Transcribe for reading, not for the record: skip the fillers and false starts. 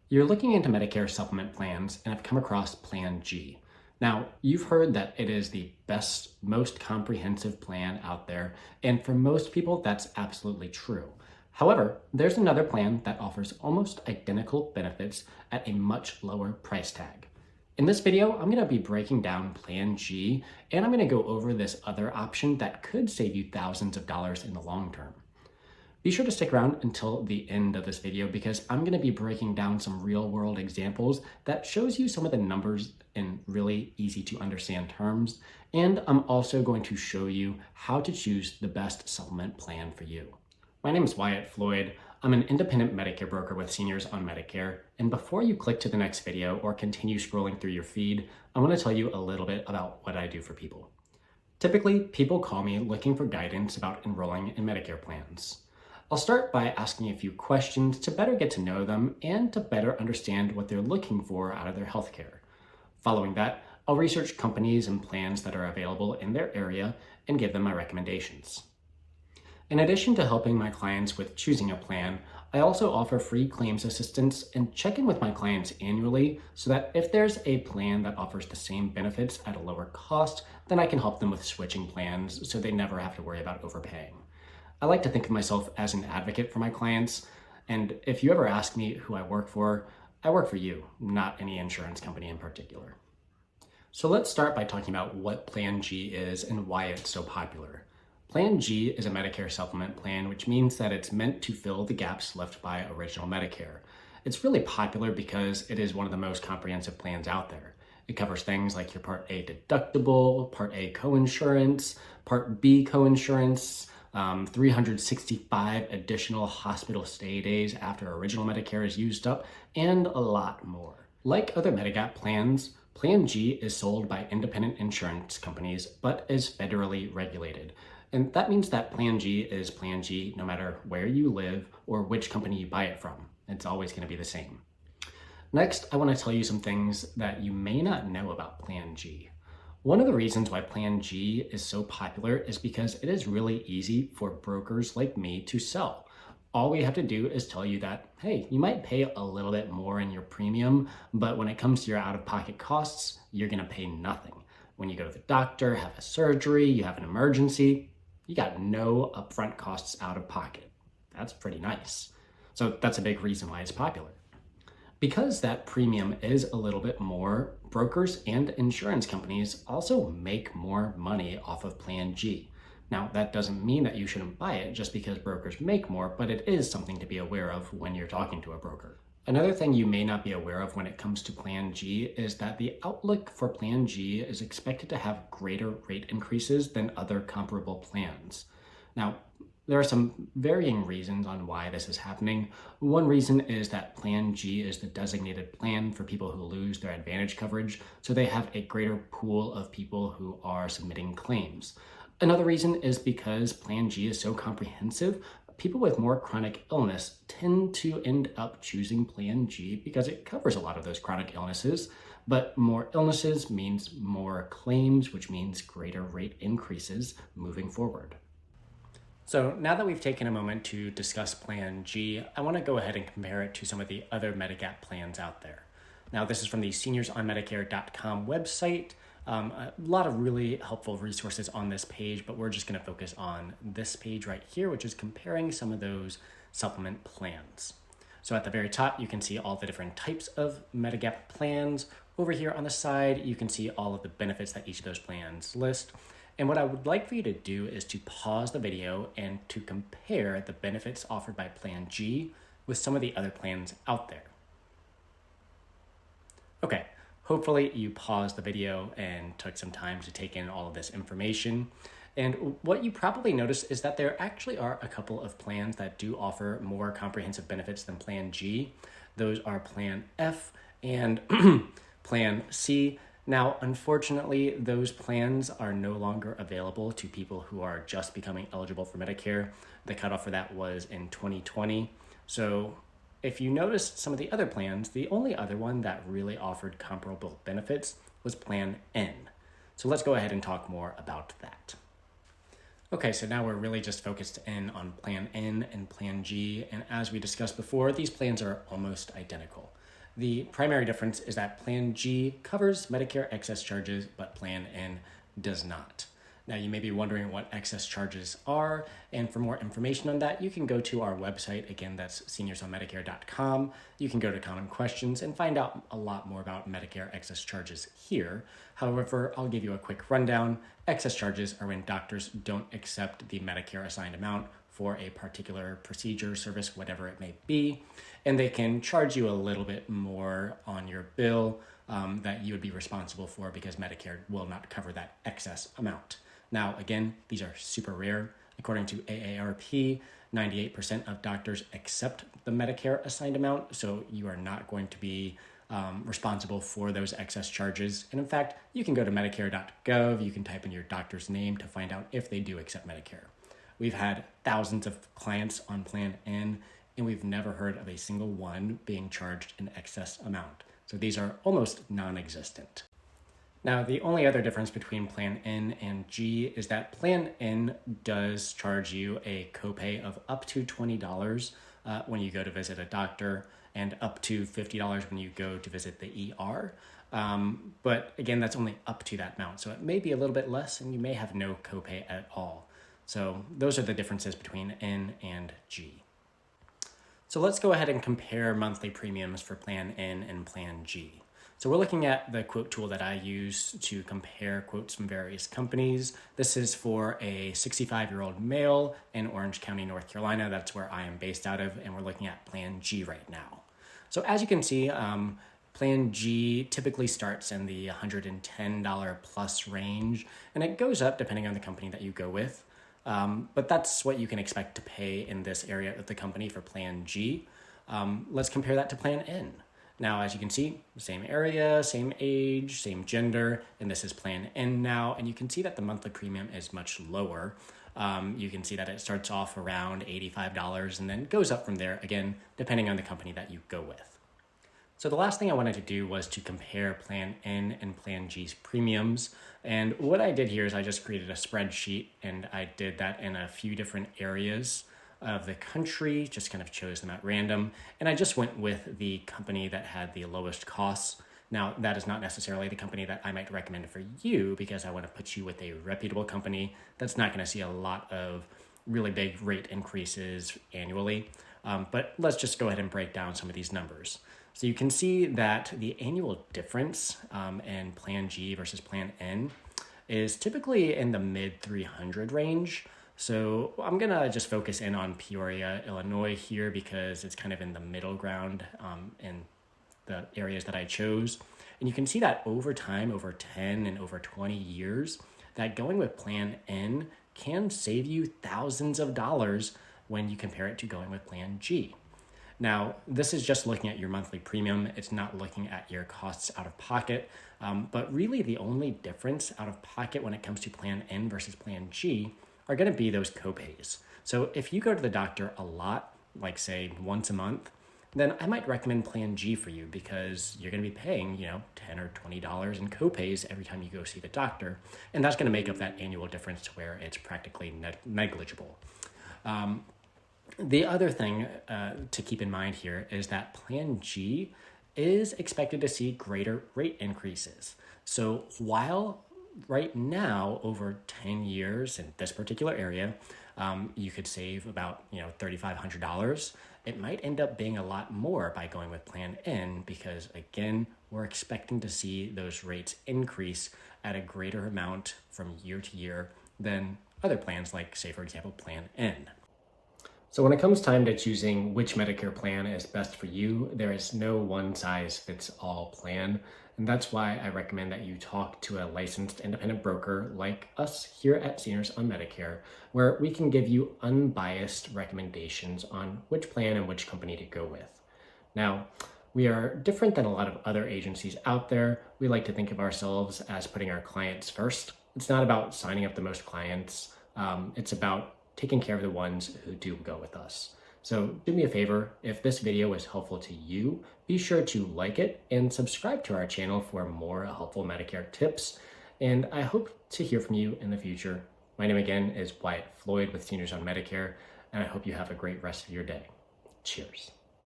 You're looking into Medicare Supplement Plans and have come across Plan G. Now, you've heard that it is the best, most comprehensive plan out there, and for most people, that's absolutely true. However, there's another plan that offers almost identical benefits at a much lower price tag. In this video, I'm going to be breaking down Plan G, and I'm going to go over this other option that could save you thousands of dollars in the long term. Be sure to stick around until the end of this video because I'm going to be breaking down some real world examples that shows you some of the numbers in really easy to understand terms. And I'm also going to show you how to choose the best supplement plan for you. My name is Wyatt Floyd. I'm an independent Medicare broker with Seniors on Medicare. And before you click to the next video or continue scrolling through your feed, I want to tell you a little bit about what I do for people. Typically, people call me looking for guidance about enrolling in Medicare plans. I'll start by asking a few questions to better get to know them and to better understand what they're looking for out of their healthcare. Following that, I'll research companies and plans that are available in their area and give them my recommendations. In addition to helping my clients with choosing a plan, I also offer free claims assistance and check in with my clients annually so that if there's a plan that offers the same benefits at a lower cost, then I can help them with switching plans so they never have to worry about overpaying. I like to think of myself as an advocate for my clients, and if you ever ask me who I work for you, not any insurance company in particular. So let's start by talking about what Plan G is and why it's so popular. Plan G is a Medicare supplement plan, which means that it's meant to fill the gaps left by original Medicare. It's really popular because it is one of the most comprehensive plans out there. It covers things like your Part A deductible, Part A coinsurance, Part B coinsurance, 365 additional hospital stay days after original Medicare is used up, and a lot more. Like other Medigap plans, Plan G is sold by independent insurance companies, but is federally regulated. And that means that Plan G is Plan G no matter where you live or which company you buy it from. It's always going to be the same. Next, I want to tell you some things that you may not know about Plan G. One of the reasons why Plan G is so popular is because it is really easy for brokers like me to sell. All we have to do is tell you that, hey, you might pay a little bit more in your premium, but when it comes to your out-of-pocket costs, you're going to pay nothing. When you go to the doctor, have a surgery, you have an emergency, you got no upfront costs out of pocket. That's pretty nice. So that's a big reason why it's popular. Because that premium is a little bit more, brokers and insurance companies also make more money off of Plan G. Now, that doesn't mean that you shouldn't buy it just because brokers make more, but it is something to be aware of when you're talking to a broker. Another thing you may not be aware of when it comes to Plan G is that the outlook for Plan G is expected to have greater rate increases than other comparable plans. Now, there are some varying reasons on why this is happening. One reason is that Plan G is the designated plan for people who lose their Advantage coverage, so they have a greater pool of people who are submitting claims. Another reason is because Plan G is so comprehensive, people with more chronic illness tend to end up choosing Plan G because it covers a lot of those chronic illnesses, but more illnesses means more claims, which means greater rate increases moving forward. So now that we've taken a moment to discuss Plan G, I want to go ahead and compare it to some of the other Medigap plans out there. Now, this is from the seniorsonmedicare.com website. A lot of really helpful resources on this page, but we're just going to focus on this page right here, which is comparing some of those supplement plans. So at the very top, you can see all the different types of Medigap plans. Over here on the side, you can see all of the benefits that each of those plans list. And what I would like for you to do is to pause the video and to compare the benefits offered by Plan G with some of the other plans out there. Okay, hopefully you paused the video and took some time to take in all of this information. And what you probably noticed is that there actually are a couple of plans that do offer more comprehensive benefits than Plan G. Those are Plan F and Plan C. Now, unfortunately, those plans are no longer available to people who are just becoming eligible for Medicare. The cutoff for that was in 2020. So if you noticed some of the other plans, the only other one that really offered comparable benefits was Plan N. So let's go ahead and talk more about that. Okay, so now we're really just focused in on Plan N and Plan G. And as we discussed before, these plans are almost identical. The primary difference is that Plan G covers Medicare excess charges, but Plan N does not. Now, you may be wondering what excess charges are, and for more information on that, you can go to our website. Again, that's seniorsonmedicare.com. You can go to Common Questions and find out a lot more about Medicare excess charges here. However, I'll give you a quick rundown. Excess charges are when doctors don't accept the Medicare assigned amount for a particular procedure, service, whatever it may be, and they can charge you a little bit more on your bill that you would be responsible for because Medicare will not cover that excess amount. Now, again, these are super rare. According to AARP, 98% of doctors accept the Medicare assigned amount, so you are not going to be responsible for those excess charges. And in fact, you can go to medicare.gov, you can type in your doctor's name to find out if they do accept Medicare. We've had thousands of clients on Plan N, and we've never heard of a single one being charged an excess amount. So these are almost non-existent. Now, the only other difference between Plan N and G is that Plan N does charge you a copay of up to $20 when you go to visit a doctor and up to $50 when you go to visit the ER. But again, that's only up to that amount. So it may be a little bit less and you may have no copay at all. So those are the differences between N and G. So let's go ahead and compare monthly premiums for Plan N and Plan G. So we're looking at the quote tool that I use to compare quotes from various companies. This is for a 65-year-old male in Orange County, North Carolina. That's where I am based out of, and we're looking at Plan G right now. So as you can see, Plan G typically starts in the $110 plus range, and it goes up depending on the company that you go with. But that's what you can expect to pay in this area of the company for Plan G. Let's compare that to Plan N. Now, as you can see, same area, same age, same gender, and this is Plan N now, and you can see that the monthly premium is much lower. You can see that it starts off around $85 and then goes up from there, again, depending on the company that you go with. So the last thing I wanted to do was to compare Plan N and Plan G's premiums. And what I did here is I just created a spreadsheet, and I did that in a few different areas of the country, just kind of chose them at random. And I just went with the company that had the lowest costs. Now, that is not necessarily the company that I might recommend for you because I want to put you with a reputable company that's not going to see a lot of really big rate increases annually. But let's just go ahead and break down some of these numbers. So you can see that the annual difference in Plan G versus Plan N is typically in the mid 300 range. So I'm gonna just focus in on Peoria, Illinois here because it's kind of in the middle ground in the areas that I chose. And you can see that over time, over 10 and over 20 years, that going with Plan N can save you thousands of dollars when you compare it to going with Plan G. Now, this is just looking at your monthly premium. It's not looking at your costs out of pocket, but really the only difference out of pocket when it comes to Plan N versus Plan G are going to be those copays. So if you go to the doctor a lot, like say once a month, then I might recommend Plan G for you because you're going to be paying, $10 or $20 in copays every time you go see the doctor. And that's going to make up that annual difference to where it's practically negligible. The other thing to keep in mind here is that Plan G is expected to see greater rate increases. So while right now, over 10 years in this particular area, you could save about $3,500. It might end up being a lot more by going with Plan N because, again, we're expecting to see those rates increase at a greater amount from year to year than other plans like, say, for example, Plan N. So when it comes time to choosing which Medicare plan is best for you, there is no one-size-fits-all plan. And that's why I recommend that you talk to a licensed independent broker like us here at Seniors on Medicare, where we can give you unbiased recommendations on which plan and which company to go with. Now, we are different than a lot of other agencies out there. We like to think of ourselves as putting our clients first. It's not about signing up the most clients. It's about taking care of the ones who do go with us. So do me a favor, if this video was helpful to you, be sure to like it and subscribe to our channel for more helpful Medicare tips. And I hope to hear from you in the future. My name again is Wyatt Floyd with Seniors on Medicare, and I hope you have a great rest of your day. Cheers.